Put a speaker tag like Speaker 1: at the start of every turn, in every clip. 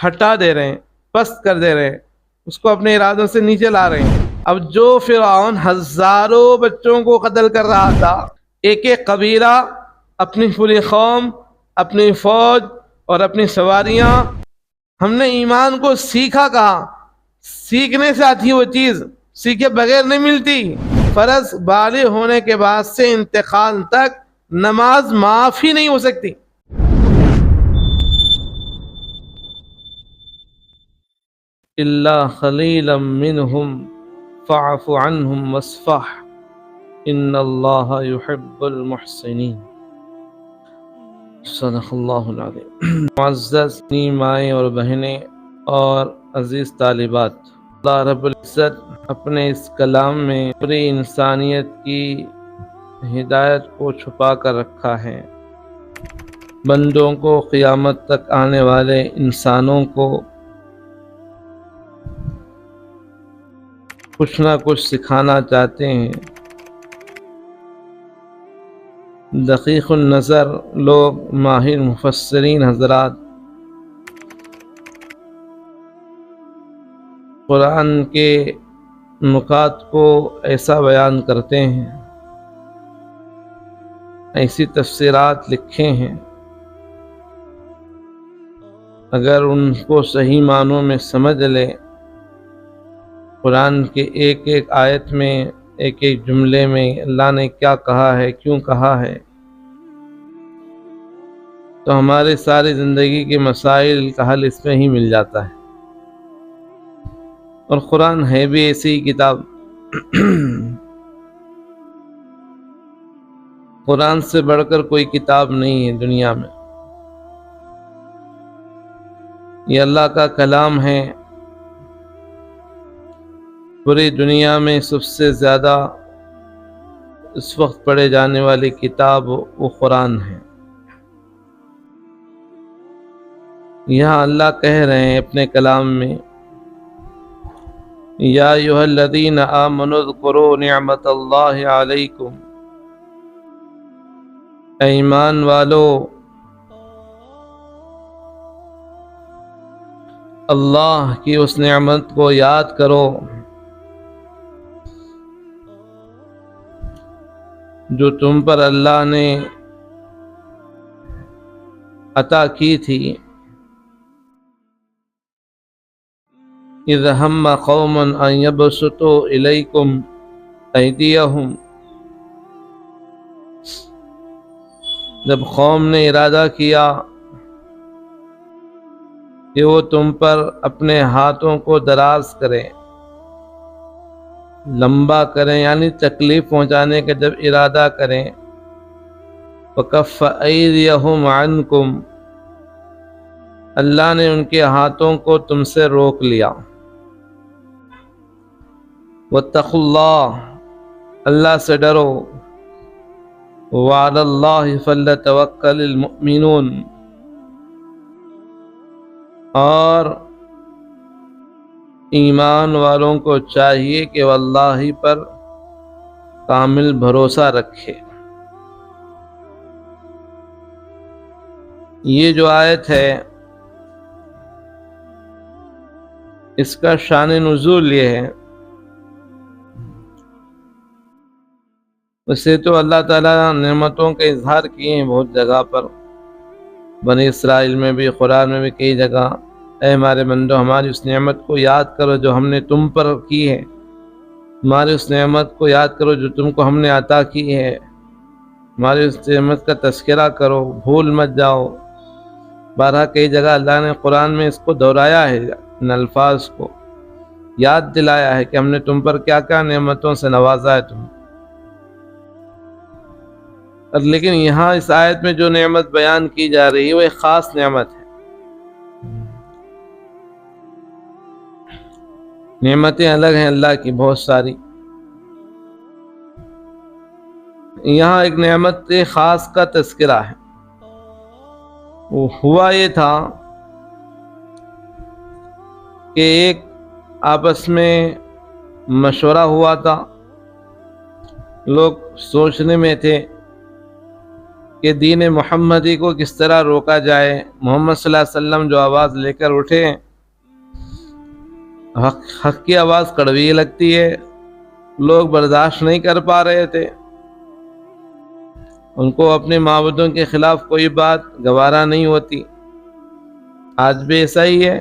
Speaker 1: ہٹا دے رہے ہیں، پست کر دے رہے ہیں، اس کو اپنے ارادوں سے نیچے لا رہے ہیں۔ اب جو فرعون ہزاروں بچوں کو قتل کر رہا تھا، ایک ایک قبیلہ، اپنی پوری قوم، اپنی فوج اور اپنی سواریاں، ہم نے ایمان کو سیکھا کہاں؟ سیکھنے سے آتی وہ چیز سیکھے بغیر نہیں ملتی۔ فرض بالغ ہونے کے بعد سے انتقال تک نماز معاف ہی نہیں ہو سکتی۔ الا خلیلا منہم فاعف عنہم واصفح ان اللہ یحب المحسنین۔ صدق اللہ العظیم۔ معزز مائیں اور بہنیں اور عزیز طالبات، اللہ رب العزت اپنے اس کلام میں پوری انسانیت کی ہدایت کو چھپا کر رکھا ہے۔ بندوں کو، قیامت تک آنے والے انسانوں کو کچھ نہ کچھ سکھانا چاہتے ہیں۔ دقیق النظر لوگ، ماہر مفسرین حضرات قرآن کے نکات کو ایسا بیان کرتے ہیں، ایسی تفسیرات لکھے ہیں، اگر ان کو صحیح معنوں میں سمجھ لے، قرآن کے ایک ایک آیت میں، ایک ایک جملے میں اللہ نے کیا کہا ہے، کیوں کہا ہے، تو ہمارے ساری زندگی کے مسائل کا حل اس میں ہی مل جاتا ہے۔ اور قرآن ہے بھی ایسی ہی کتاب۔ قرآن سے بڑھ کر کوئی کتاب نہیں ہے دنیا میں۔ یہ اللہ کا کلام ہے۔ پوری دنیا میں سب سے زیادہ اس وقت پڑھے جانے والی کتاب وہ قرآن ہے۔ یہاں اللہ کہہ رہے ہیں اپنے کلام میں، یا ایھا الذین آمنوا اذکروا نعمت اللہ علیکم، اے ایمان والو اللہ کی اس نعمت کو یاد کرو جو تم پر اللہ نے عطا کی تھی۔ اذ ہم قوم ان یبسطوا الیکم ایدیہم، جب قوم نے ارادہ کیا کہ وہ تم پر اپنے ہاتھوں کو دراز کریں، لمبا کریں، یعنی تکلیف پہنچانے کا جب ارادہ کریں، وَكَفَّ أَيْدِيَهُمْ عَنْكُمْ، اللہ نے ان کے ہاتھوں کو تم سے روک لیا۔ وَاتَّقُوا اللَّهَ، اللہ سے ڈرو۔ وَعَلَى اللَّهِ فَلْيَتَوَكَّلِ الْمُؤْمِنُونَ، اور ایمان والوں کو چاہیے کہ وہ اللہ ہی پر کامل بھروسہ رکھے۔ یہ جو آیت ہے اس کا شان نزول یہ ہے، ویسے تو اللہ تعالیٰ نعمتوں کے اظہار کیے ہیں بہت جگہ پر، بنی اسرائیل میں بھی، قرآن میں بھی کئی جگہ، اے ہمارے بندو ہماری اس نعمت کو یاد کرو جو ہم نے تم پر کی ہے، ہماری اس نعمت کو یاد کرو جو تم کو ہم نے عطا کی ہے، ہماری اس نعمت کا تذکرہ کرو، بھول مت جاؤ۔ بارہا کئی جگہ اللہ نے قرآن میں اس کو دہرایا ہے، ان الفاظ کو یاد دلایا ہے کہ ہم نے تم پر کیا کیا نعمتوں سے نوازا ہے تم۔ لیکن یہاں اس آیت میں جو نعمت بیان کی جا رہی ہے وہ ایک خاص نعمت ہے۔ نعمتیں الگ ہیں اللہ کی بہت ساری، یہاں ایک نعمت خاص کا تذکرہ ہے۔ وہ ہوا یہ تھا کہ ایک آپس میں مشورہ ہوا تھا، لوگ سوچنے میں تھے کہ دین محمدی کو کس طرح روکا جائے۔ محمد صلی اللہ علیہ وسلم جو آواز لے کر اٹھے، حق کی آواز کڑوی لگتی ہے، لوگ برداشت نہیں کر پا رہے تھے، ان کو اپنے معبودوں کے خلاف کوئی بات گوارا نہیں ہوتی۔ آج بھی ایسا ہی ہے۔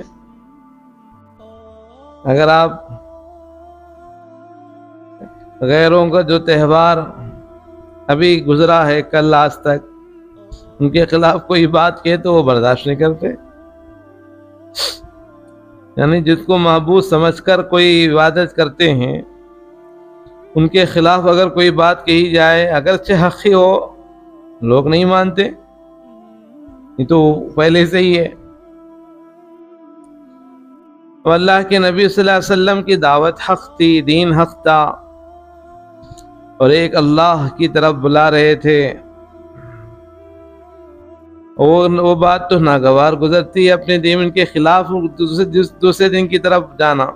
Speaker 1: اگر آپ غیروں کا جو تہوار ابھی گزرا ہے کل آج تک، ان کے خلاف کوئی بات کہے تو وہ برداشت نہیں کرتے۔ یعنی جس کو معبود سمجھ کر کوئی عبادت کرتے ہیں، ان کے خلاف اگر کوئی بات کہی جائے، اگرچہ حق ہی ہو، لوگ نہیں مانتے۔ یہ تو پہلے سے ہی ہے۔ تو اللہ کے نبی صلی اللہ علیہ وسلم کی دعوت حق تھی، دین حق تھا، اور ایک اللہ کی طرف بلا رہے تھے، وہ بات تو ناگوار گزرتی ہے اپنے دین کے خلاف دوسرے دین کی طرف جانا۔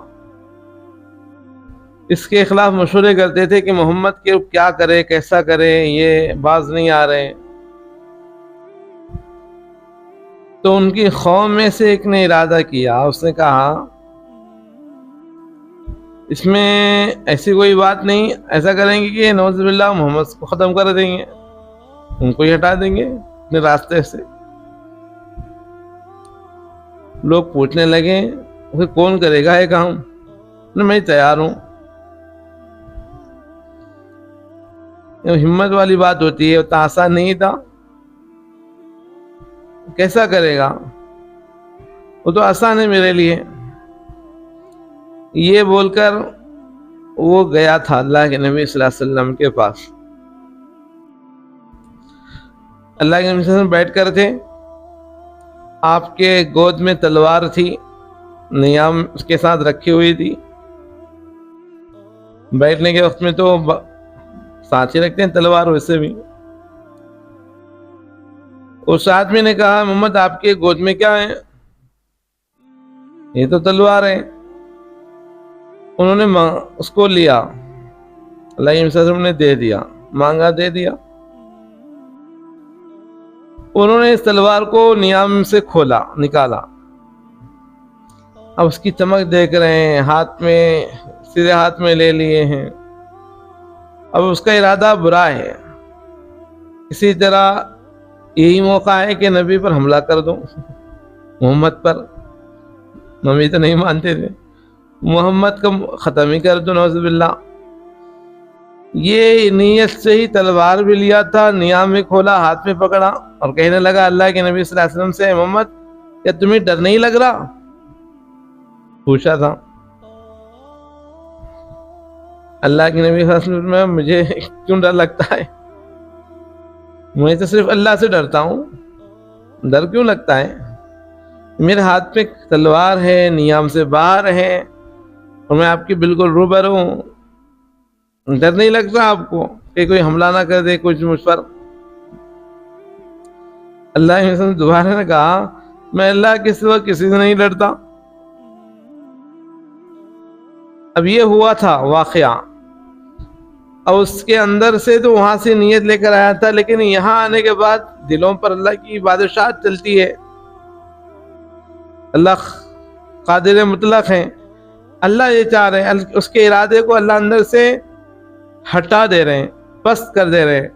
Speaker 1: اس کے خلاف مشورے کرتے تھے کہ محمد کے کیا کرے، کیسا کرے، یہ باز نہیں آ رہے۔ تو ان کی قوم میں سے ایک نے ارادہ کیا، اس نے کہا اس میں ایسی کوئی بات نہیں، ایسا کریں گے کہ نعوذ باللہ محمد کو ختم کر دیں گے، ان کو ہی ہٹا دیں گے اپنے راستے سے۔ لوگ پوچھنے لگے کہ کون کرے گا یہ کام؟ میں تیار ہوں۔ ہمت والی بات ہوتی ہے، اتنا آسان نہیں تھا۔ کیسا کرے گا؟ وہ تو آسان ہے میرے لیے۔ یہ بول کر وہ گیا تھا اللہ کے نبی صلی اللہ علیہ وسلم کے پاس۔ اللہ کے نبی صلی اللہ علیہ وسلم بیٹھ کر تھے، آپ کے گود میں تلوار تھی، نیام اس کے ساتھ رکھی ہوئی تھی۔ بیٹھنے کے وقت میں تو ساتھ ہی رکھتے ہیں تلوار، ویسے بھی اس آدمی نے کہا محمد آپ کے گود میں کیا ہے؟ یہ تو تلوار ہے۔ انہوں نے اس کو لیا، اللہ کے نبی صلی اللہ علیہ وسلم نے دے دیا، مانگا دے دیا۔ انہوں نے اس تلوار کو نیام سے کھولا، نکالا۔ اب اس کی چمک دیکھ رہے ہیں، ہاتھ میں سیدھے ہاتھ میں لے لیے ہیں۔ اب اس کا ارادہ برا ہے۔ اسی طرح یہی موقع ہے کہ نبی پر حملہ کر دو، محمد پر۔ نبی تو نہیں مانتے تھے، محمد کا ختم ہی کر دو، نعوذ باللہ۔ یہ نیت سے ہی تلوار بھی لیا تھا، نیام میں کھولا، ہاتھ میں پکڑا اور کہنے لگا اللہ کے نبی صلی اللہ علیہ وسلم سے، محمد کیا تمہیں ڈر نہیں لگ رہا؟ پوچھا تھا اللہ کے نبی صلی اللہ علیہ وسلم میں، مجھے کیوں ڈر لگتا ہے؟ میں تو صرف اللہ سے ڈرتا ہوں، ڈر کیوں لگتا ہے؟ میرے ہاتھ پہ تلوار ہے، نیام سے باہر ہے، اور میں آپ کی بالکل روبرو ہوں۔ ڈر نہیں لگتا آپ کو کہ کوئی حملہ نہ کر دے کچھ مجھ پر؟ اللہ کے رسول دوبارہ نے کہا میں اللہ کے سوا کسی سے نہیں ڈرتا۔ اب یہ ہوا تھا واقعہ، اور اس کے اندر سے تو وہاں سے نیت لے کر آیا تھا، لیکن یہاں آنے کے بعد دلوں پر اللہ کی بادشاہت چلتی ہے۔ اللہ قادر مطلق ہیں، اللہ یہ چاہ رہے ہیں، اس کے ارادے کو اللہ اندر سے ہٹا دے رہے ہیں، پست کر دے رہے ہیں،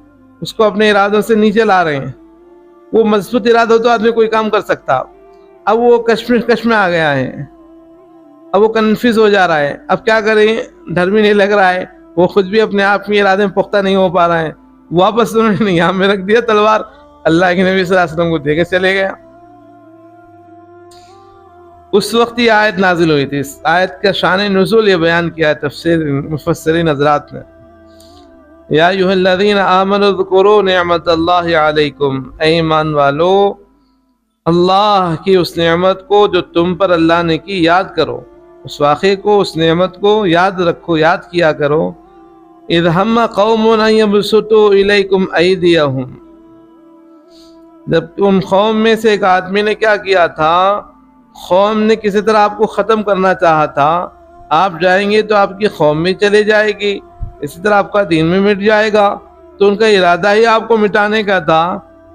Speaker 1: اس کو اپنے ارادوں سے نیچے لا رہے ہیں۔ وہ مضبوط ارادہ تو آدمی کوئی کام کر سکتا، اب وہ کشمش میں آ گیا ہے، اب وہ کنفیوز ہو جا رہا ہے، اب کیا کریں، ڈر بھی نہیں لگ رہا ہے، وہ خود بھی اپنے آپ میں ارادے میں پختہ نہیں ہو پا رہا ہے۔ واپس انہوں نے یہاں میں رکھ دیا تلوار، اللہ کے نبی صلی اللہ علیہ وسلم کو دے کے چلے گیا۔ اس وقت یہ آیت نازل ہوئی تھی۔ اس آیت کا شان نزول یہ بیان کیا ہے تفسیر مفسرین حضرات نے۔ یا ایھا الذین آمنوا اذکروا نعمت اللہ علیکم، اے ایمان والو اللہ کی اس نعمت کو جو تم پر اللہ نے کی یاد کرو، اس واقعے کو، اس نعمت کو یاد رکھو، یاد کیا کرو۔ اذ ہم قوم ان یبسطوا الیکم ایدیہم، جب ان قوم میں سے ایک آدمی نے کیا کیا تھا، قوم نے کسی طرح آپ کو ختم کرنا چاہا تھا، آپ جائیں گے تو آپ کی قوم بھی چلے جائے گی، اسی طرح آپ کا دین بھی مٹ جائے گا، تو ان کا ارادہ ہی آپ کو مٹانے کا تھا۔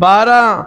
Speaker 1: 12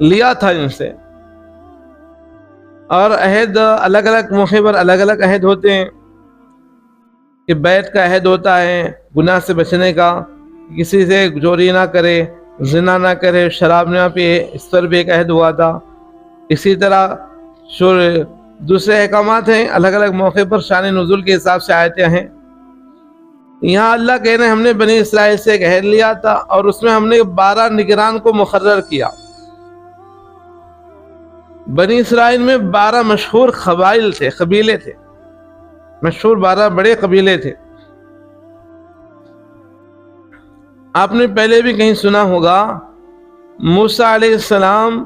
Speaker 1: لیا تھا ان سے، اور عہد الگ الگ موقع پر الگ الگ عہد ہوتے ہیں کہ بیعت کا عہد ہوتا ہے گناہ سے بچنے کا، کسی سے چوری نہ کرے، زنا نہ کرے، شراب نہ پیے، اس پر بھی ایک عہد ہوا تھا۔ اسی طرح دوسرے احکامات ہیں، الگ الگ موقع پر شان نزول کے حساب سے آیتیں ہیں۔ یہاں اللہ کہہ رہے ہیں ہم نے بنی اسرائیل سے ایک عہد لیا تھا اور اس میں ہم نے 12 نگران کو مقرر کیا۔ بنی اسرائیل میں 12 مشہور قبیلے تھے، مشہور 12 بڑے قبیلے تھے۔ آپ نے پہلے بھی کہیں سنا ہوگا، موسیٰ علیہ السلام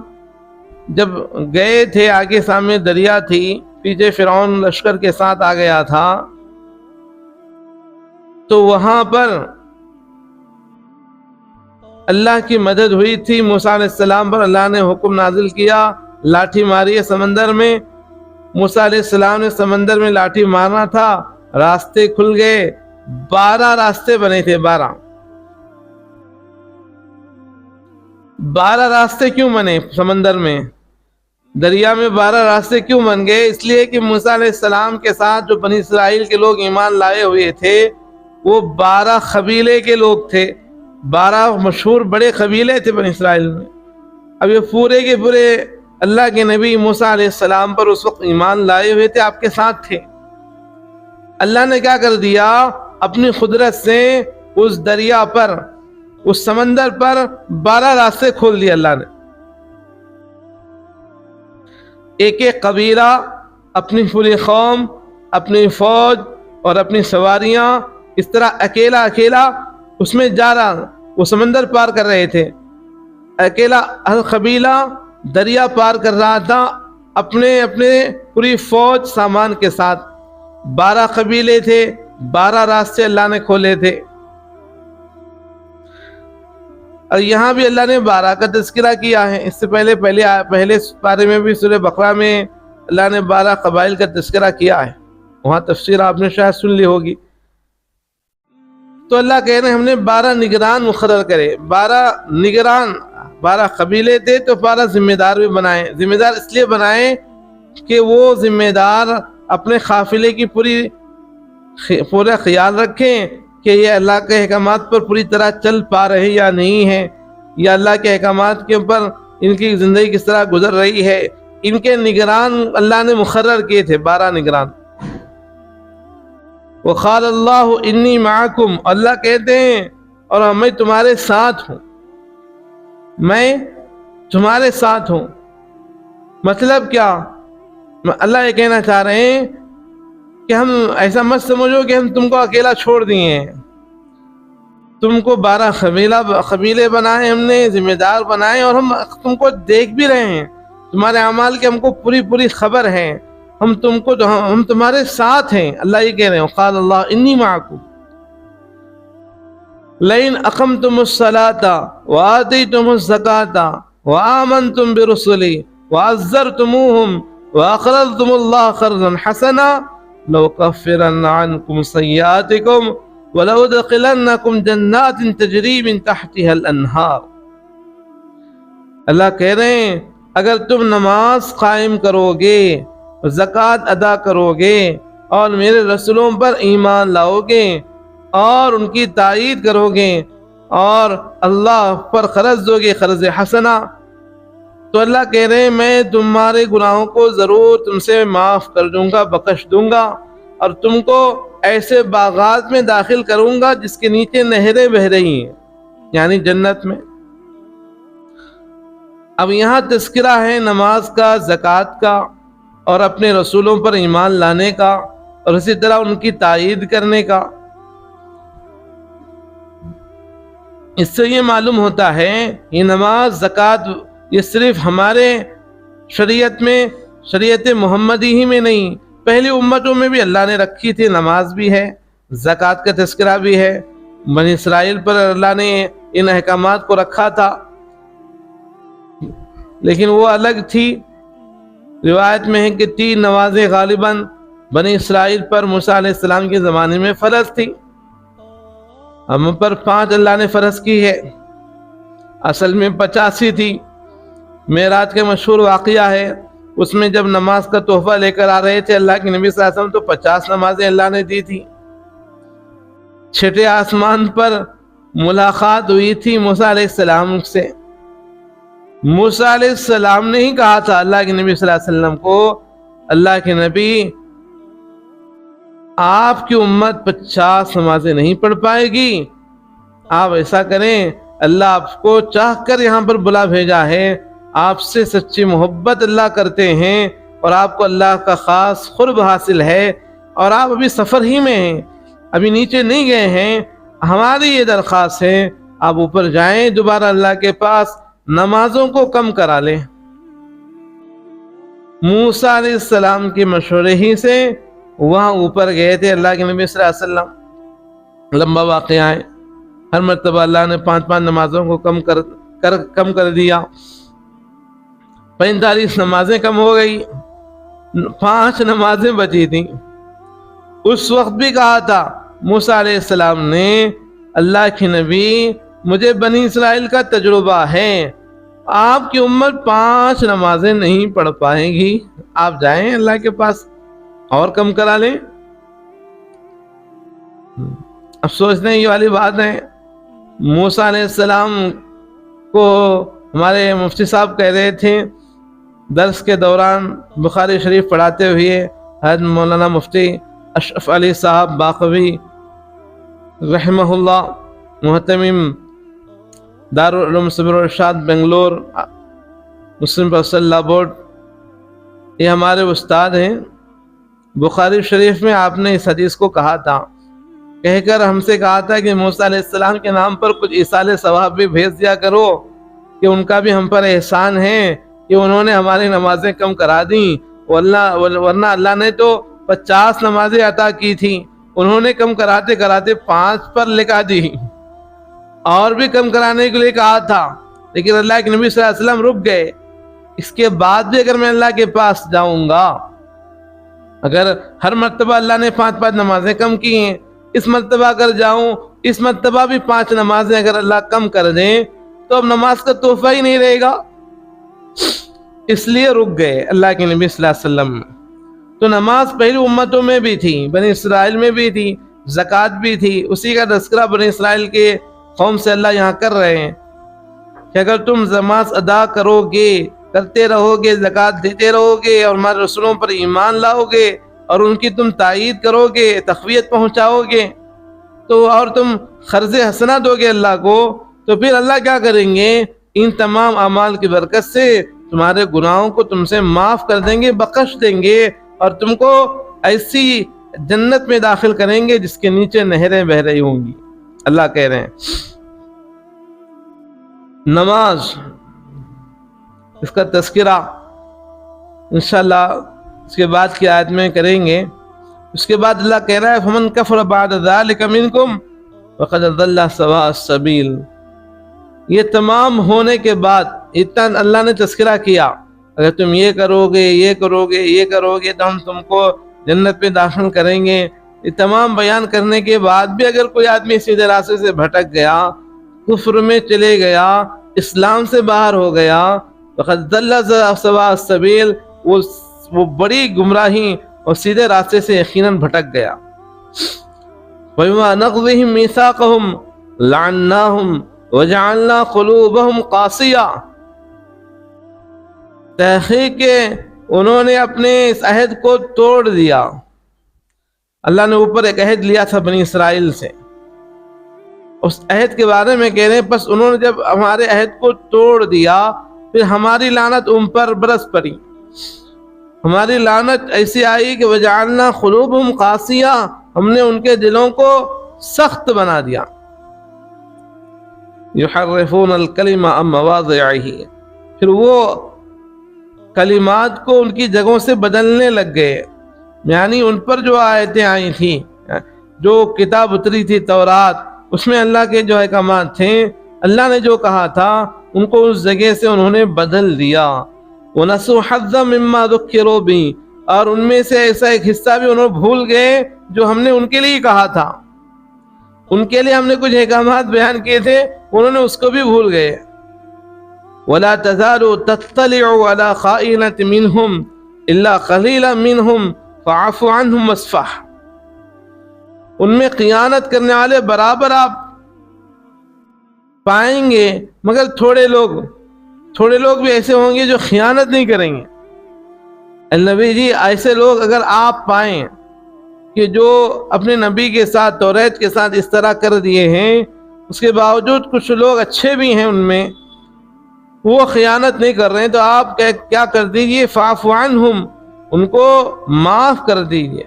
Speaker 1: جب گئے تھے، آگے سامنے دریا تھی، پیچھے فرعون لشکر کے ساتھ آ گیا تھا، تو وہاں پر اللہ کی مدد ہوئی تھی۔ موسیٰ علیہ السلام پر اللہ نے حکم نازل کیا، لاٹھی ماری ہے سمندر میں۔ موسیٰ علیہ السلام نے سمندر میں لاٹھی مارنا تھا، راستے کھل گئے، 12 راستے بنے تھے۔ 12 راستے کیوں بنے سمندر میں، دریا میں 12 راستے کیوں بن گئے؟ اس لیے کہ موسیٰ علیہ السلام کے ساتھ جو بنی اسرائیل کے لوگ ایمان لائے ہوئے تھے وہ 12 قبیلے کے لوگ تھے، 12 مشہور بڑے قبیلے تھے بنی اسرائیل میں۔ اب یہ پورے کے پورے اللہ کے نبی موسیٰ علیہ السلام پر اس وقت ایمان لائے ہوئے تھے، آپ کے ساتھ تھے۔ اللہ نے کیا کر دیا، اپنی قدرت سے اس دریا پر، اس سمندر پر 12 راستے کھول دیے اللہ نے۔ ایک ایک قبیلہ اپنی پوری قوم، اپنی فوج اور اپنی سواریاں اس طرح اکیلا اس میں جا رہا، وہ سمندر پار کر رہے تھے۔ اکیلا ہر قبیلہ دریا پار کر رہا تھا اپنے پوری فوج سامان کے ساتھ۔ 12 قبیلے تھے، 12 راستے اللہ نے کھولے تھے۔ اور یہاں بھی اللہ نے 12 کا تذکرہ کیا ہے۔ اس سے پہلے پارے میں بھی سورہ بقرہ میں اللہ نے 12 قبائل کا تذکرہ کیا ہے، وہاں تفسیر آپ نے شاید سن لی ہوگی۔ تو اللہ کہہ رہے ہیں ہم نے 12 نگران مقرر کرے۔ 12 نگران، 12 قبیلے تھے تو 12 ذمہ دار بھی بنائے۔ ذمہ دار اس لیے بنائے کہ وہ ذمہ دار اپنے قافلے کی پورا خیال رکھیں کہ یہ اللہ کے احکامات پر پوری طرح چل پا رہے یا نہیں ہیں، یا اللہ کے احکامات کے اوپر ان کی زندگی کس طرح گزر رہی ہے۔ ان کے نگران اللہ نے مقرر کیے تھے، 12 نگران۔ وقال اللہ انی معکم، اللہ کہتے ہیں اور میں تمہارے ساتھ ہوں، میں تمہارے ساتھ ہوں۔ مطلب کیا؟ اللہ یہ کہنا چاہ رہے ہیں کہ ہم ایسا مت سمجھو کہ ہم تم کو اکیلا چھوڑ دیے ہیں، تم کو 12 قبیلے بنائے، ہم نے ذمہ دار بنائے، اور ہم تم کو دیکھ بھی رہے ہیں، تمہارے اعمال کی ہم کو پوری خبر ہے، ہم تمہارے ساتھ ہیں۔ اللہ یہ کہہ رہے ہیں قال اللہ انی معکم لئن اقمتم الصلاة وآتیتم الزکاة وآمنتم برسلی وعزرتموہم وأقرضتم اللہ قرضا حسنا لأكفرن عنكم سیئاتکم وَلَأُدْخِلَنَّكُمْ جَنَّاتٍ تَجْرِي مِن تَحْتِهَا الْأَنْهَارُ۔ اللہ کہہ رہے ہیں اگر تم نماز قائم کرو گے، زکوٰۃ ادا کرو گے، اور میرے رسولوں پر ایمان لاؤ گے اور ان کی تائید کرو گے اور اللہ پر قرض دو گے، قرض حسنہ، تو اللہ کہہ رہے ہیں میں تمہارے گناہوں کو ضرور تم سے معاف کر دوں گا، بخش دوں گا، اور تم کو ایسے باغات میں داخل کروں گا جس کے نیچے نہریں بہ رہی ہیں، یعنی جنت میں۔ اب یہاں تذکرہ ہے نماز کا، زکوٰۃ کا، اور اپنے رسولوں پر ایمان لانے کا، اور اسی طرح ان کی تائید کرنے کا۔ اس سے یہ معلوم ہوتا ہے یہ نماز، زکوٰۃ یہ صرف ہمارے شریعت میں، شریعت محمدی ہی میں نہیں، پہلی امتوں میں بھی اللہ نے رکھی تھی۔ نماز بھی ہے، زکوٰۃ کا تذکرہ بھی ہے، بنی اسرائیل پر اللہ نے ان احکامات کو رکھا تھا، لیکن وہ الگ تھی۔ روایت میں ہے کہ 3 نمازیں غالباً بنی اسرائیل پر موسیٰ علیہ السلام کے زمانے میں فرض تھی، ہم پر 5 اللہ نے فرض کی ہے، اصل میں 85 تھی، معراج کا مشہور واقعہ ہے، اس میں جب نماز کا تحفہ لے کر آ رہے تھے اللہ کے نبی صلی اللہ علیہ وسلم تو 50 نمازیں اللہ نے دی تھی۔ چھٹے آسمان پر ملاقات ہوئی تھی موسیٰ علیہ السلام سے۔ موسیٰ علیہ السلام نے ہی کہا تھا اللہ کے نبی صلی اللہ علیہ وسلم کو، اللہ کے نبی آپ کی امت 50 نمازیں نہیں پڑھ پائے گی، آپ ایسا کریں، اللہ آپ کو چاہ کر یہاں پر بلا بھیجا ہے، آپ سے سچی محبت اللہ کرتے ہیں اور آپ کو اللہ کا خاص قرب حاصل ہے، اور آپ ابھی سفر ہی میں ہیں، ابھی نیچے نہیں گئے ہیں، ہماری یہ درخواست ہے آپ اوپر جائیں دوبارہ اللہ کے پاس، نمازوں کو کم کرا لیں۔ موسیٰ علیہ السلام کے مشورے ہی سے وہاں اوپر گئے تھے اللہ کے نبی صلی اللہ علیہ وسلم۔ لمبا واقعہ ہے، ہر مرتبہ اللہ نے 5 نمازوں کو کم کر دیا، 45 نمازیں کم ہو گئی، 5 نمازیں بچی تھیں۔ اس وقت بھی کہا تھا موسیٰ علیہ السلام نے، اللہ کے نبی مجھے بنی اسرائیل کا تجربہ ہے، آپ کی امت 5 نمازیں نہیں پڑھ پائے گی، آپ جائیں اللہ کے پاس اور کم کرا لیں۔ اب سوچنے یہ والی بات ہے، موسیٰ علیہ السلام کو ہمارے مفتی صاحب کہہ رہے تھے درس کے دوران، بخاری شریف پڑھاتے ہوئے، حضرت مولانا مفتی اشرف علی صاحب باقوی رحمہ اللہ، محتمم دارالعلوم صبر الرشاد بنگلور، مسلم پروفیسر لا بورڈ، یہ ہمارے استاد ہیں۔ بخاری شریف میں آپ نے اس حدیث کو کہا تھا، کہہ کر ہم سے کہا تھا کہ موسیٰ علیہ السلام کے نام پر کچھ ایصال ثواب بھی بھیج دیا کرو، کہ ان کا بھی ہم پر احسان ہے کہ انہوں نے ہماری نمازیں کم کرا دیں، ورنہ اللہ نے تو 50 نمازیں عطا کی تھی، انہوں نے کم کراتے کراتے 5 پر لکھا دی، اور بھی کم کرانے کے لیے کہا تھا، لیکن اللہ کے نبی صلی اللہ علیہ وسلم رک گئے۔ اس کے بعد بھی اگر میں اللہ کے پاس جاؤں گا، اگر ہر مرتبہ اللہ نے 5 نمازیں کم کی ہیں، اس مرتبہ اگر جاؤں، اس مرتبہ بھی 5 نمازیں اگر اللہ کم کر دیں تو اب نماز کا تحفہ ہی نہیں رہے گا، اس لیے رک گئے اللہ کے نبی صلی اللہ علیہ وسلم۔ تو نماز پہلی امتوں میں بھی تھی، بنی اسرائیل میں بھی تھی، زکوٰۃ بھی تھی، اسی کا تذکرہ بنی اسرائیل کے قوم سے اللہ یہاں کر رہے ہیں کہ اگر تم نماز ادا کرو گے، کرتے رہو گے، زکوٰۃ دیتے رہو گے، اور ہمارے رسولوں پر ایمان لاؤ گے، اور ان کی تم تائید کرو گے، تقویت پہنچاؤ گے، تو اور تم قرض حسنہ دو گے اللہ کو، تو پھر اللہ کیا کریں گے؟ ان تمام اعمال کی برکت سے تمہارے گناہوں کو تم سے معاف کر دیں گے، بخش دیں گے، اور تم کو ایسی جنت میں داخل کریں گے جس کے نیچے نہریں بہہ رہی ہوں گی۔ اللہ کہہ رہے ہیں نماز، اس کا تذکرہ انشاءاللہ اس کے بعد کی آیت میں کریں گے۔ اس کے بعد اللہ کہہ رہا ہے فَمَنْ كَفَرَ بَعْدَ ذَلِكَ مِنْكُمْ فَقَدْ ضَلَّ سَوَاءَ السَّبِيلِ۔ یہ تمام ہونے کے بعد اتنا اللہ نے تذکرہ کیا، اگر تم یہ کرو گے، یہ کرو گے، یہ کرو گے تو ہم تم کو جنت میں داخل کریں گے۔ یہ تمام بیان کرنے کے بعد بھی اگر کوئی آدمی سیدھے راستے سے بھٹک گیا، کفر میں چلے گیا، اسلام سے باہر ہو گیا، فَقَدْ ضَلَّ سَوَاءَ السَّبِيلِ، وہ بڑی گمراہی اور سیدھے راستے سے یقیناً بھٹک گیا۔ وَبِمَا نَقْضِهِمْ مِيثَاقَهُمْ لَعَنَّاهُمْ وَجَعَلْنَا قُلُوبَهُمْ قَاسِيَةً۔ تحقیق کہ انہوں نے اپنے اس عہد کو توڑ دیا۔ اللہ نے اوپر ایک عہد لیا تھا بنی اسرائیل سے، اس عہد کے بارے میں کہہ رہے ہیں بس انہوں نے جب ہمارے عہد کو توڑ دیا پھر ہماری لعنت ان پر برس پڑی، ہماری لعنت ایسی آئی کہ وجعلنا قلوبہم قاسیہ، ہم نے ان کے دلوں کو سخت بنا دیا۔ یحرفون الکلم عن مواضعہ، پھر وہ کلمات کو ان کی جگہوں سے بدلنے لگ گئے، یعنی ان پر جو آیتیں آئی تھیں، جو کتاب اتری تھی تورات، اس میں اللہ کے جو احکامات تھے، اللہ نے جو کہا تھا ان کو اس جگہ سے انہوں نے بدل دیا۔ وَنَسُوا حَظًّا مِّمَّا ذُكِّرُوا بِهِ، اور ان میں سے ایسا ایک حصہ بھی انہوں بھول گئے جو ہم نے ان کے لیے کہا تھا، ان کے لیے ہم نے کچھ احکامات بیان کیے تھے، انہوں نے اس کو بھی بھول گئے۔ ولا تزال تطلع على خائنة منهم الا قليلا منهم فاعف عنهم واصفح. ان میں خیانت کرنے والے برابر آپ پائیں گے، مگر تھوڑے لوگ بھی ایسے ہوں گے جو خیانت نہیں کریں گے. نبی جی ایسے لوگ اگر آپ پائیں کہ جو اپنے نبی کے ساتھ توریت کے ساتھ اس طرح کر دیے ہیں، اس کے باوجود کچھ لوگ اچھے بھی ہیں ان میں، وہ خیانت نہیں کر رہے ہیں، تو آپ کیا کر دیجئے، فاعف عنہم، ان کو معاف کر دیجئے،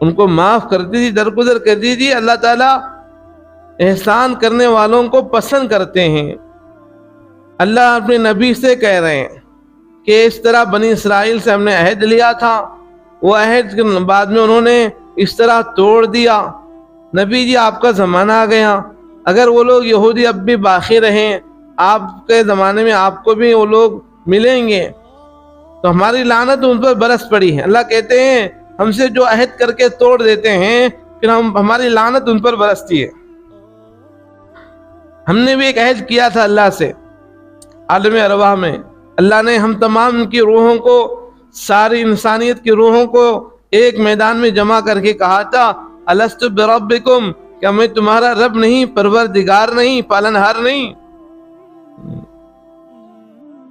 Speaker 1: ان کو معاف کر دیجئے، درگزر کر دیجئے. اللہ تعالیٰ احسان کرنے والوں کو پسند کرتے ہیں. اللہ اپنے نبی سے کہہ رہے ہیں کہ اس طرح بنی اسرائیل سے ہم نے عہد لیا تھا، وہ عہد کے بعد میں انہوں نے اس طرح توڑ دیا. نبی جی آپ کا زمانہ آ گیا، اگر وہ لوگ یہودی اب بھی باقی رہیں، آپ کے زمانے میں آپ کو بھی وہ لوگ ملیں گے، تو ہماری لعنت ان پر برس پڑی ہے. اللہ کہتے ہیں ہم سے جو عہد کر کے توڑ دیتے ہیں پھر ہماری لعنت ان پر برستی ہے. ہم نے بھی ایک عہد کیا تھا اللہ سے عالم ارواح میں. اللہ نے ہم تمام کی روحوں کو، ساری انسانیت کی روحوں کو ایک میدان میں جمع کر کے کہا تھا الست بربکم، کیا میں تمہارا رب نہیں، پروردگار نہیں، پالنہار نہیں؟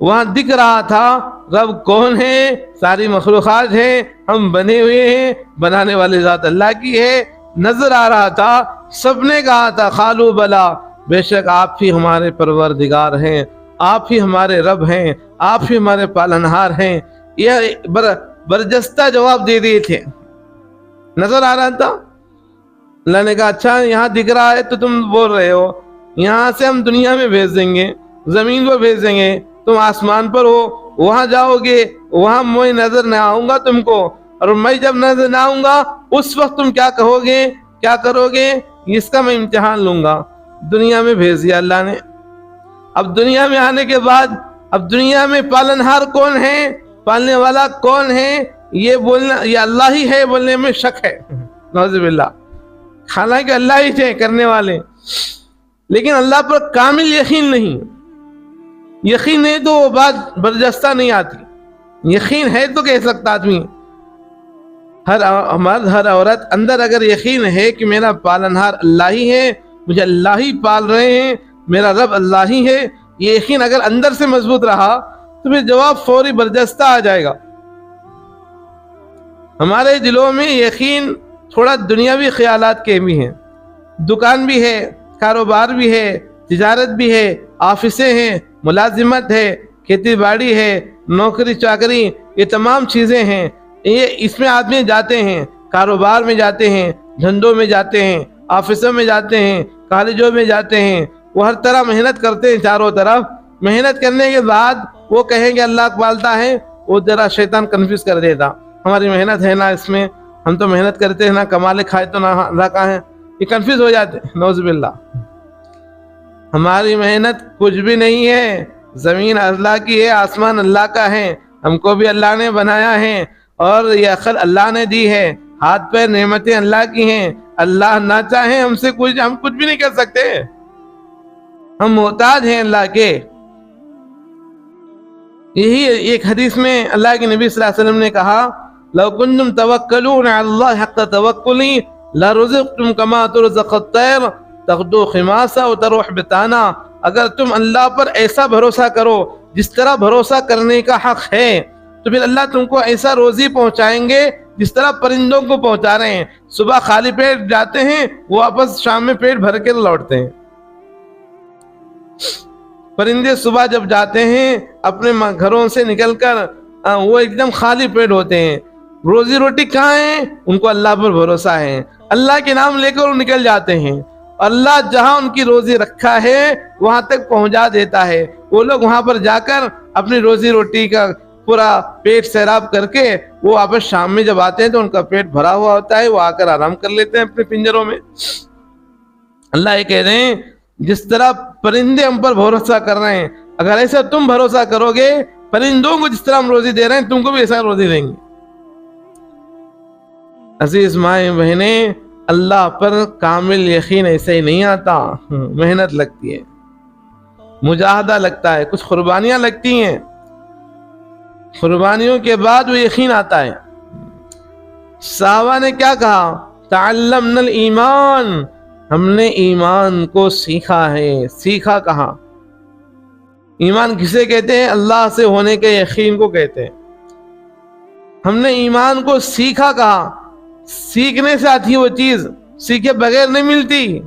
Speaker 1: وہاں دکھ رہا تھا رب کون ہے، ساری مخلوقات ہیں، ہم بنے ہوئے ہیں، بنانے والے ذات اللہ کی ہے. نظر آ رہا تھا، سب نے کہا تھا قالوا بلا، بے شک آپ ہی ہمارے پروردگار ہیں، آپ ہی ہمارے رب ہیں، آپ ہی ہمارے پالنہار ہیں. یہ برجستہ جواب دے دیے تھے. نظر آ رہا تھا. اللہ نے کہا اچھا یہاں دکھ رہا ہے تو تم بول رہے ہو، یہاں سے ہم دنیا میں بھیج دیں گے، زمین کو بھیج دیں گے، تم آسمان پر ہو، وہاں جاؤ گے، وہاں میں نظر نہ آؤں گا تم کو، اور میں جب نظر نہ آؤں گا اس وقت تم کیا کہو گے، کیا کرو گے، اس کا میں امتحان لوں گا. دنیا میں بھیج دیا اللہ نے. اب دنیا میں آنے کے بعد اب دنیا میں پالنہار کون ہے، پالنے والا کون ہے، یہ بولنا، یہ اللہ ہی ہے بولنے میں شک ہے، نعوذ باللہ. حالانکہ اللہ ہی تھے کرنے والے، لیکن اللہ پر کامل یقین نہیں. یقین ہے تو وہ بات برجستہ نہیں آتی. یقین ہے تو کہہ سکتا آدمی. ہر عورت اندر اگر یقین ہے کہ میرا پالنہار اللہ ہی ہے، مجھے اللہ ہی پال رہے ہیں، میرا رب اللہ ہی ہے، یہ یقین اگر اندر سے مضبوط رہا تو پھر جواب فوری برجستہ آ جائے گا. ہمارے دلوں میں یقین تھوڑا دنیاوی خیالات کے بھی ہیں. دکان بھی ہے، کاروبار بھی ہے، تجارت بھی ہے، آفسیں ہیں، ملازمت ہے، کھیتی باڑی ہے، نوکری چاکری، یہ تمام چیزیں ہیں. یہ اس میں آدمی جاتے ہیں، کاروبار میں جاتے ہیں، دھندوں میں جاتے ہیں، آفسوں میں جاتے ہیں، کالجوں میں جاتے ہیں، وہ ہر طرح محنت کرتے ہیں. چاروں طرف محنت کرنے کے بعد وہ کہیں گے اللہ پالتا ہے، وہ ذرا شیطان کنفیوز کر دیتا، ہماری محنت ہے نا اس میں، ہم تو محنت کرتے ہیں نا، کمالے کھائے تو نہ اللہ کا ہے، یہ کنفیوز ہو جاتے ہیں. نعوذ باللہ. ہماری محنت کچھ بھی نہیں ہے، زمین اللہ کی ہے، آسمان اللہ کا ہے، ہم کو بھی اللہ نے بنایا ہے، اور یہ عقل اللہ نے دی ہے، ہاتھ پیر نعمتیں اللہ کی ہیں. اللہ نہ چاہے ہم سے کچھ، ہم کچھ بھی نہیں کر سکتے، ہم محتاج ہیں اللہ کے. یہی ایک حدیث میں اللہ کے نبی صلی اللہ علیہ وسلم نے کہا لو کنتم توکلون علی اللہ حق توکلی لرزقتم کما ترزق الطیر تغدو خماسا وتروح بطانا. اگر تم اللہ پر ایسا بھروسہ کرو جس طرح بھروسہ کرنے کا حق ہے تو پھر اللہ تم کو ایسا روزی پہنچائیں گے جس طرح پرندوں کو پہنچا رہے ہیں. صبح خالی پیٹ جاتے ہیں، واپس شام میں پیٹ بھر کے لوٹتے ہیں. پرندے صبح جب جاتے ہیں اپنے گھروں سے نکل کر وہ ایک دم خالی پیٹ ہوتے ہیں. روزی روٹی کہاں ہے؟ ان کو اللہ پر بھروسہ ہے، اللہ کے نام لے کر وہ نکل جاتے ہیں. اللہ جہاں ان کی روزی رکھا ہے وہاں تک پہنچا دیتا ہے. وہ لوگ وہاں پر جا کر اپنی روزی روٹی کا پورا پیٹ سیراب کر کے وہ واپس شام میں جب آتے ہیں تو ان کا پیٹ بھرا ہوا ہوتا ہے، وہ آ کر آرام کر لیتے ہیں اپنے پنجروں میں. اللہ یہ کہہ رہے ہیں جس طرح پرندے ہم پر بھروسہ کر رہے ہیں، اگر ایسا تم بھروسہ کرو گے، پرندوں کو جس طرح ہم روزی دے رہے ہیں تم کو بھی ایسا روزی دیں گے. عزیز مائیں بہنیں، اللہ پر کامل یقین ایسے ہی نہیں آتا، محنت لگتی ہے. مجاہدہ لگتا ہے، کچھ قربانیاں لگتی ہیں، قربانیوں کے بعد وہ یقین آتا ہے۔ صحابہ نے کیا کہا؟ تعلمنا الایمان، ہم نے ایمان کو سیکھا ہے۔ سیکھا کہاں؟ ایمان کسے کہتے ہیں؟ اللہ سے ہونے کے یقین کو کہتے ہیں۔ ہم نے ایمان کو سیکھا کہاں؟ سیکھنے سے آتی وہ چیز، سیکھے بغیر نہیں ملتی۔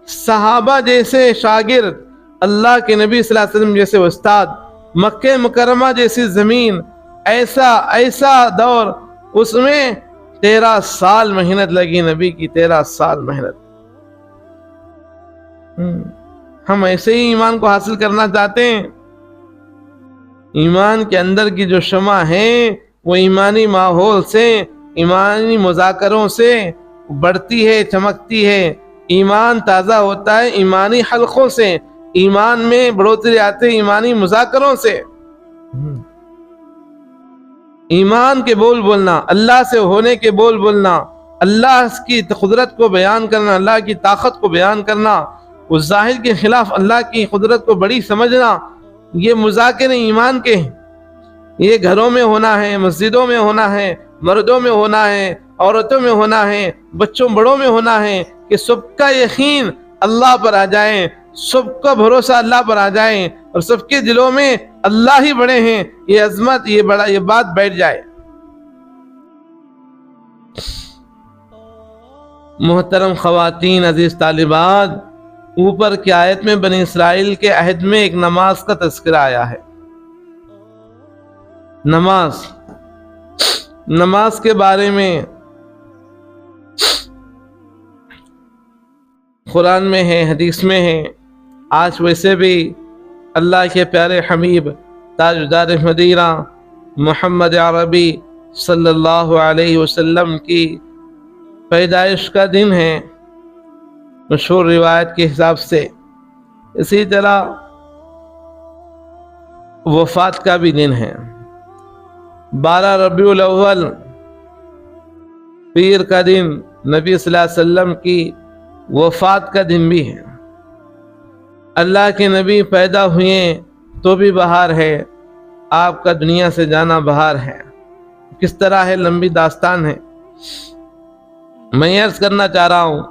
Speaker 1: صحابہ جیسے شاگرد، اللہ کے نبی صلی اللہ علیہ وسلم جیسے استاد، مکہ مکرمہ جیسی زمین، ایسا دور، اس میں 13 سال محنت لگی نبی کی، 13 سال محنت۔ ہم ایسے ہی ایمان کو حاصل کرنا چاہتے ہیں۔ ایمان کے اندر کی جو شمع ہے وہ ایمانی ماحول سے، ایمانی مذاکروں سے بڑھتی ہے، چمکتی ہے۔ ایمان تازہ ہوتا ہے ایمانی حلقوں سے، ایمان میں بڑھوتری آتے ایمانی مذاکروں سے۔ ایمان کے بول بولنا، اللہ سے ہونے کے بول بولنا، اللہ کی قدرت کو بیان کرنا، اللہ کی طاقت کو بیان کرنا، اس ظاہر کے خلاف اللہ کی قدرت کو بڑی سمجھنا، یہ مذاکرے ایمان کے ہیں۔ یہ گھروں میں ہونا ہے، مسجدوں میں ہونا ہے، مردوں میں ہونا ہے، عورتوں میں ہونا ہے، بچوں بڑوں میں ہونا ہے، کہ سب کا یقین اللہ پر آ جائے، سب کا بھروسہ اللہ پر آ جائے، اور سب کے دلوں میں اللہ ہی بڑے ہیں، یہ عظمت، یہ بات بیٹھ جائے۔ محترم خواتین، عزیز طالبات، اوپر کی آیت میں بنی اسرائیل کے عہد میں ایک نماز کا تذکرہ آیا ہے۔ نماز کے بارے میں قرآن میں ہے، حدیث میں ہے۔ آج ویسے بھی اللہ کے پیارے حبیب تاجدار مدینہ محمد عربی صلی اللہ علیہ وسلم کی پیدائش کا دن ہے مشہور روایت کے حساب سے۔ اسی طرح وفات کا بھی دن ہے، 12 ربیع الاول پیر کا دن، نبی صلی اللہ علیہ وسلم کی وفات کا دن بھی ہے۔ اللہ کے نبی پیدا ہوئے تو بھی بہار ہے، آپ کا دنیا سے جانا بہار ہے۔ کس طرح ہے، لمبی داستان ہے۔ میں عرض کرنا چاہ رہا ہوں،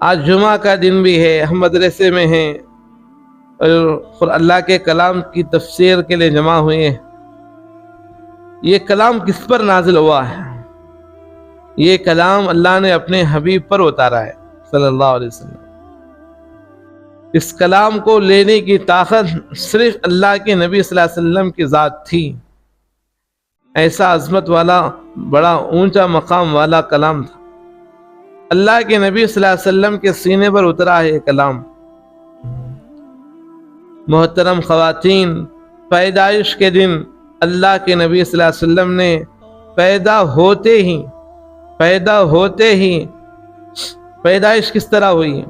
Speaker 1: آج جمعہ کا دن بھی ہے، ہم مدرسے میں ہیں اور اللہ کے کلام کی تفسیر کے لیے جمع ہوئے ہیں۔ یہ کلام کس پر نازل ہوا ہے؟ یہ کلام اللہ نے اپنے حبیب پر اتارا ہے صلی اللہ علیہ وسلم۔ اس کلام کو لینے کی طاقت صرف اللہ کے نبی صلی اللہ علیہ وسلم کی ذات تھی۔ ایسا عظمت والا، بڑا اونچا مقام والا کلام تھا۔ اللہ کے نبی صلی اللہ علیہ وسلم کے سینے پر اترا ہے یہ کلام۔ محترم خواتین، پیدائش کے دن اللہ کے نبی صلی اللہ علیہ وسلم نے پیدا ہوتے ہی پیدائش کس طرح ہوئی؟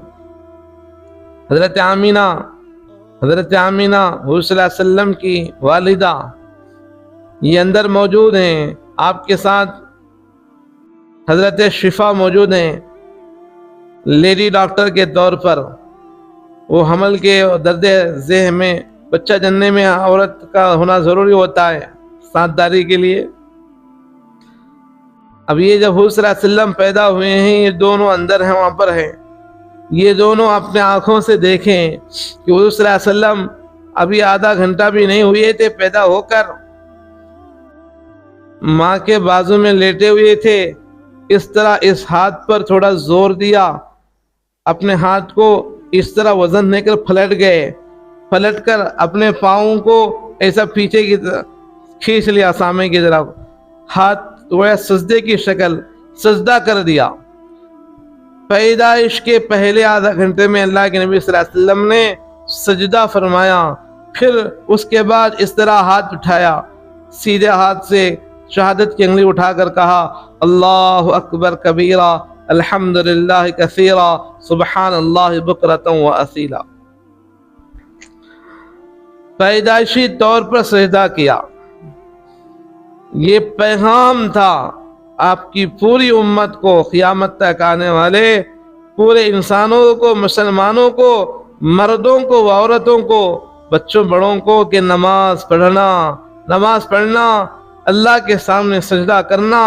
Speaker 1: حضرت آمینہ حضور صلی اللہ علیہ وسلم کی والدہ یہ اندر موجود ہیں، آپ کے ساتھ حضرت شفا موجود ہیں، لیڈی ڈاکٹر کے طور پر۔ وہ حمل کے درد ذہ میں، بچہ جننے میں عورت کا ہونا ضروری ہوتا ہے ساتھ داری کے لیے۔ اب یہ جب حضور صلی اللہ علیہ وسلم پیدا ہوئے ہیں، یہ دونوں اندر ہیں، وہاں پر ہیں، یہ دونوں اپنے آنکھوں سے دیکھیں کہ حضور صلی اللہ علیہ وسلم ابھی آدھا گھنٹہ بھی نہیں ہوئے تھے پیدا ہو کر ماں کے بازو میں لیٹے ہوئے تھے۔ اس طرح اس ہاتھ پر تھوڑا زور دیا، اپنے ہاتھ کو اس طرح وزن دے کر پلٹ کر اپنے پاؤں کو ایسا پیچھے کی طرف کھینچ لیا، سامنے کی طرف، ہاتھ وہ سجدے کی شکل، سجدہ کر دیا۔ پیدائش کے پہلے آدھا گھنٹے میں اللہ کے نبی صلی اللہ علیہ وسلم نے سجدہ فرمایا، پھر اس کے بعد اس طرح ہاتھ اٹھایا، سیدھے ہاتھ سے شہادت کی انگلی اٹھا کر کہا اللہ اکبر کبیرہ الحمدللہ کثیرہ سبحان اللہ بکرۃ و اصیلا۔ پیدائشی طور پر سجدہ کیا۔ یہ پیغام تھا آپ کی پوری امت کو، قیامت تک آنے والے پورے انسانوں کو، مسلمانوں کو مردوں کو و عورتوں کو، بچوں بڑوں کو کہ نماز پڑھنا، اللہ کے سامنے سجدہ کرنا،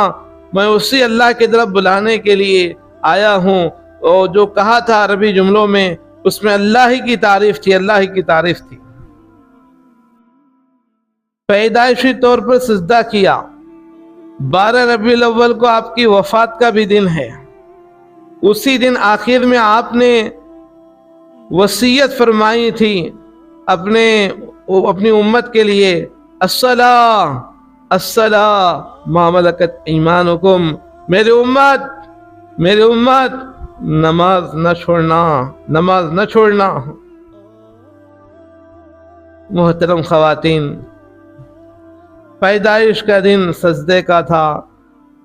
Speaker 1: میں اسی اللہ کی طرف بلانے کے لیے آیا ہوں۔ اور جو کہا تھا عربی جملوں میں، اس میں اللہ ہی کی تعریف تھی۔ پیدائشی طور پر سجدہ کیا۔ 12 ربیع الاول کو آپ کی وفات کا بھی دن ہے۔ اسی دن آخر میں آپ نے وصیت فرمائی تھی اپنی امت کے لیے، الصلاۃ ما ملکت ایمانکم، میری امت نماز نہ چھوڑنا۔ محترم خواتین، پیدائش کا دن سجدے کا تھا،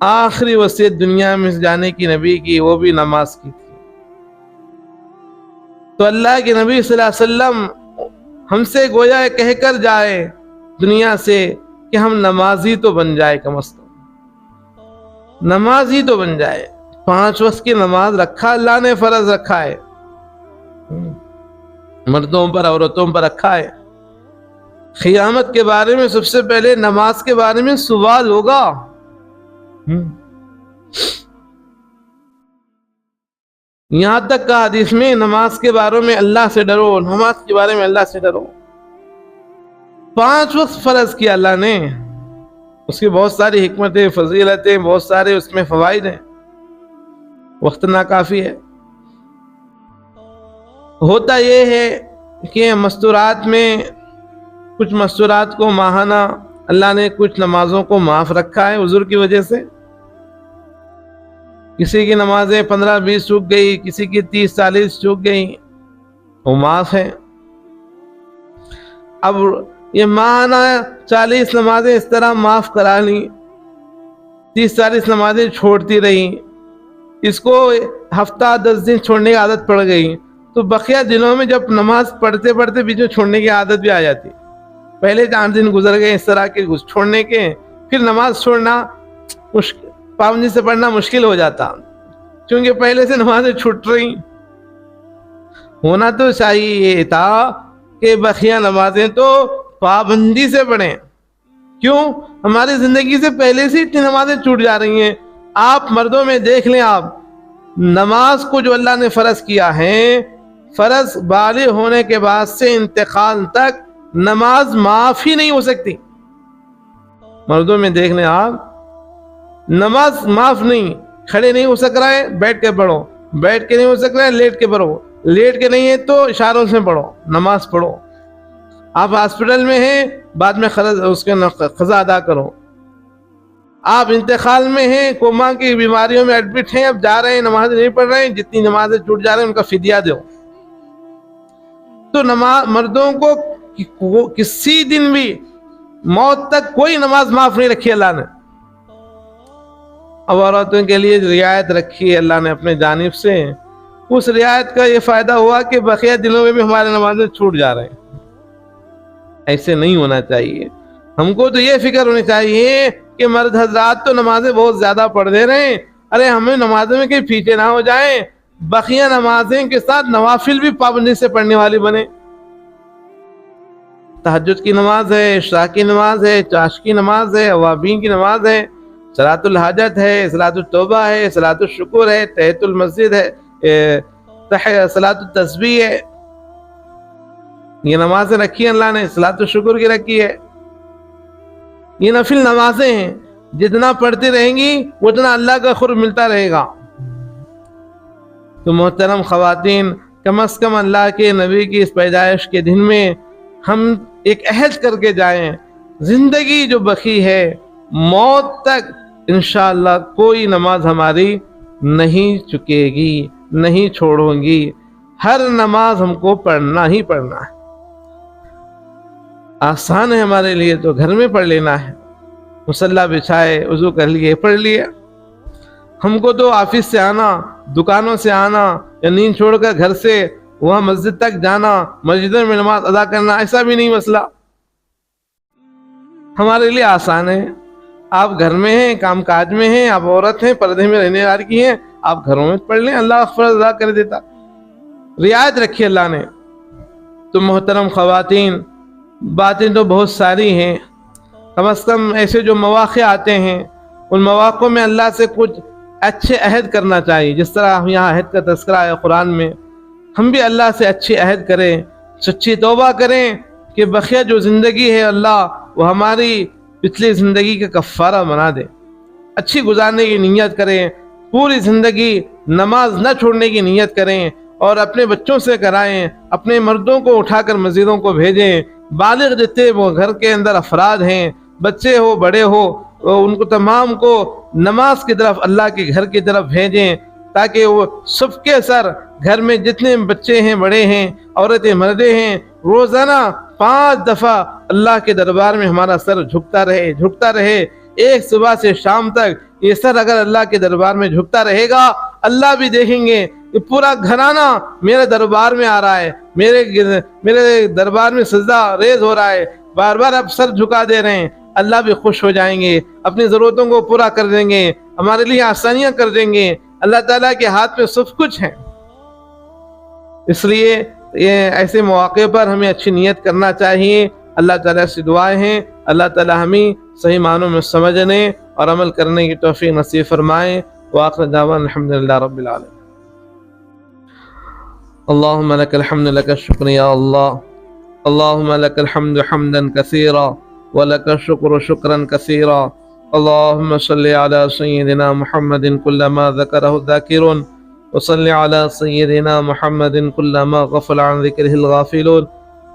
Speaker 1: آخری وصیت دنیا میں جانے کی نبی کی، وہ بھی نماز کی تھی۔ تو اللہ کے نبی صلی اللہ علیہ وسلم ہم سے گویا کہہ کر جائے دنیا سے کہ ہم نمازی تو بن جائے، کم از کم نمازی تو بن جائے۔ 5 وقت کی نماز رکھا اللہ نے، فرض رکھا ہے، مردوں پر عورتوں پر رکھا ہے۔ قیامت کے بارے میں سب سے پہلے نماز کے بارے میں سوال ہوگا۔ یہاں تک کہ حدیث میں نماز کے بارے میں اللہ سے ڈرو، نماز کے بارے میں اللہ سے ڈرو۔ 5 وقت فرض کیا اللہ نے، اس کی بہت ساری حکمتیں، فضیلتیں، بہت سارے اس میں فوائد ہیں، وقت ناکافی ہے۔ ہوتا یہ ہے کہ مستورات میں کچھ مستورات کو ماہانہ اللہ نے کچھ نمازوں کو معاف رکھا ہے عذر کی وجہ سے۔ کسی کی نمازیں 15-20 چوک گئی، کسی کی 30-40 چوک گئی، وہ معاف ہے۔ اب یہ ماہانہ 40 نمازیں اس طرح معاف کرا لیں، 30-40 نمازیں چھوڑتی رہی، اس کو ہفتہ 10 دن چھوڑنے کی عادت پڑ گئی، تو بقیہ دنوں میں جب نماز پڑھتے بیچ میں چھوڑنے کی عادت بھی آ جاتی۔ پہلے 4 دن گزر گئے اس طرح کے چھوڑنے کے، پھر نماز چھوڑنا پابندی سے پڑھنا مشکل ہو جاتا، کیونکہ پہلے سے نمازیں چھوٹ رہی۔ ہونا تو چاہیے تھا کہ بقیہ نمازیں تو پابندی سے پڑھیں، کیوں؟ ہماری زندگی سے پہلے سے اتنی نمازیں چھوٹ جا رہی ہیں۔ آپ مردوں میں دیکھ لیں، آپ نماز کو جو اللہ نے فرض کیا ہے، فرض بالغ ہونے کے بعد سے انتقال تک نماز معاف ہی نہیں ہو سکتی۔ مردوں میں دیکھ لیں آپ، نماز معاف نہیں، کھڑے نہیں ہو سک رہا ہے بیٹھ کے پڑھو، بیٹھ کے نہیں ہو سک رہا ہے لیٹ کے پڑھو، لیٹ کے نہیں ہے تو اشاروں سے پڑھو، نماز پڑھو۔ آپ ہاسپٹل میں ہیں، بعد میں اس کے قضا ادا کرو۔ آپ انتقال میں ہیں، کوما کی بیماریوں میں ایڈمٹ ہیں، اب جا رہے ہیں، نماز نہیں پڑھ رہے ہیں، جتنی نمازیں چھوٹ جا رہے ہیں ان کا فدیہ دو۔ تو مردوں کو کسی دن بھی موت تک کوئی نماز معاف نہیں رکھی اللہ نے۔ اب عورتوں کے لیے رعایت رکھی ہے اللہ نے اپنے جانب سے، اس رعایت کا یہ فائدہ ہوا کہ بقیہ دنوں میں بھی ہمارے نمازیں چھوٹ جا رہے ہیں۔ ایسے نہیں ہونا چاہیے۔ ہم کو تو یہ فکر ہونی چاہیے کہ مرد حضرات تو نمازیں بہت زیادہ پڑھ دے رہے ہیں، ارے ہمیں نمازوں میں کہیں پیچھے نہ ہو جائیں، بقیہ نمازیں کے ساتھ نوافل بھی پابندی سے پڑھنے والی بنے۔ تہجد کی نماز ہے، عشاء کی نماز ہے، چاشت کی نماز ہے، اوابین کی نماز ہے، صلاۃ الحاجت ہے، صلاۃ التوبہ ہے، صلاۃ الشکر ہے، تحیۃ المسجد ہے، صلاۃ التسبیح ہے، یہ نمازیں رکھی ہیں اللہ نے، صلاۃ الشکر کی رکھی ہے۔ یہ نفل نمازیں ہیں، جتنا پڑھتی رہیں گی اتنا اللہ کا قرب ملتا رہے گا۔ تو محترم خواتین، کم از کم اللہ کے نبی کی اس پیدائش کے دن میں ہم ایک عہد کر کے جائیں، زندگی جو بقی ہے موت تک انشاءاللہ کوئی نماز ہماری نہیں چکے گی، نہیں چھوڑوں گی، ہر نماز ہم کو پڑھنا ہی پڑھنا ہے۔ آسان ہے ہمارے لیے تو گھر میں پڑھ لینا ہے، مصلی بچھائے، وضو کر لیے، پڑھ لیے۔ ہم کو تو آفس سے آنا، دکانوں سے آنا، یا نیند چھوڑ کر گھر سے وہاں مسجد تک جانا، مسجدوں میں نماز ادا کرنا، ایسا بھی نہیں مسئلہ، ہمارے لیے آسان ہے۔ آپ گھر میں ہیں، کام کاج میں ہیں، آپ عورت ہیں، پردے میں رہنے والی ہیں، آپ گھروں میں پڑھ لیں، اللہ فرض ادا کر دیتا۔ رعایت رکھی اللہ نے، تو محترم خواتین، باتیں تو بہت ساری ہیں، کم از کم ایسے جو مواقع آتے ہیں ان مواقع میں اللہ سے کچھ اچھے عہد کرنا چاہیے. جس طرح ہم یہاں عہد کا تذکرہ ہے قرآن میں، ہم بھی اللہ سے اچھے عہد کریں، سچی توبہ کریں کہ بقیہ جو زندگی ہے اللہ وہ ہماری پچھلی زندگی کا کفارہ بنا دے. اچھی گزارنے کی نیت کریں، پوری زندگی نماز نہ چھوڑنے کی نیت کریں، اور اپنے بچوں سے کرائیں، اپنے مردوں کو اٹھا کر مسجدوں کو بھیجیں. بالغ جتنے وہ گھر کے اندر افراد ہیں، بچے ہو بڑے ہو، ان کو تمام کو نماز کی طرف، اللہ کے گھر کی طرف بھیجیں، تاکہ وہ سب کے سر گھر میں جتنے بچے ہیں، بڑے ہیں، عورتیں مردے ہیں، روزانہ 5 دفعہ اللہ کے دربار میں ہمارا سر جھکتا رہے. ایک صبح سے شام تک یہ سر اگر اللہ کے دربار میں جھکتا رہے گا، اللہ بھی دیکھیں گے کہ پورا گھرانہ میرے دربار میں آ رہا ہے، میرے دربار میں سجدہ ریز ہو رہا ہے، بار بار اب سر جھکا دے رہے ہیں. اللہ بھی خوش ہو جائیں گے، اپنی ضرورتوں کو پورا کر دیں گے، ہمارے لیے آسانیاں کر دیں گے. اللہ تعالیٰ کے ہاتھ میں سب کچھ ہے. اس لیے یہ ایسے مواقع پر ہمیں اچھی نیت کرنا چاہیے. اللہ تعالیٰ سے دعائیں ہیں، اللہ تعالیٰ ہمیں صحیح معنوں میں سمجھنے اور عمل کرنے کی توفیق نصیب فرمائیں. وآخر دعوانا الحمدللہ رب العالمین. اللهم لك الحمد لك الشكر يا الله، اللهم لك الحمد حمدا كثيرا ولك الشكر شكرا كثيرا. اللهم صل على سيدنا محمد كلما ذكره الذاكرون، وصل على سيدنا محمد كلما غفل عن ذكره الغافلون.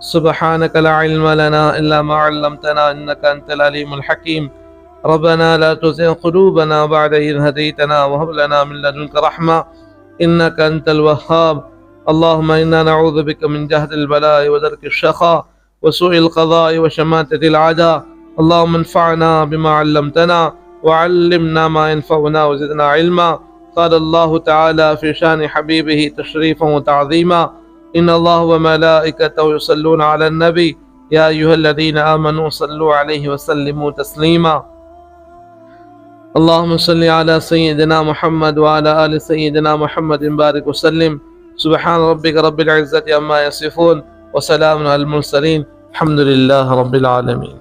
Speaker 1: سبحانك لا علم لنا إلا ما علمتنا إنك أنت العليم الحكيم. ربنا لا تزغ قلوبنا بعد إذ هديتنا وهب لنا من لدنك رحمة إنك أنت الوهاب. اللهم إنا نعوذ بك من جهد البلاء ودرك الشقاء وسوء القضاء وشماتة الأعداء. اللهم انفعنا بما علمتنا وعلمنا ما ينفعنا وزدنا علما. قال الله تعالى في شان حبيبه تشريفا وتعظيما: إن الله وملائكته يصلون على النبي يا أيها الذين آمنوا صلوا عليه وسلموا تسليما. اللهم صل على سيدنا محمد وعلى آل سيدنا محمد بارك وسلم. سبحان ربك رب العزة عما يصفون وسلام على المرسلين الحمد لله رب العالمين.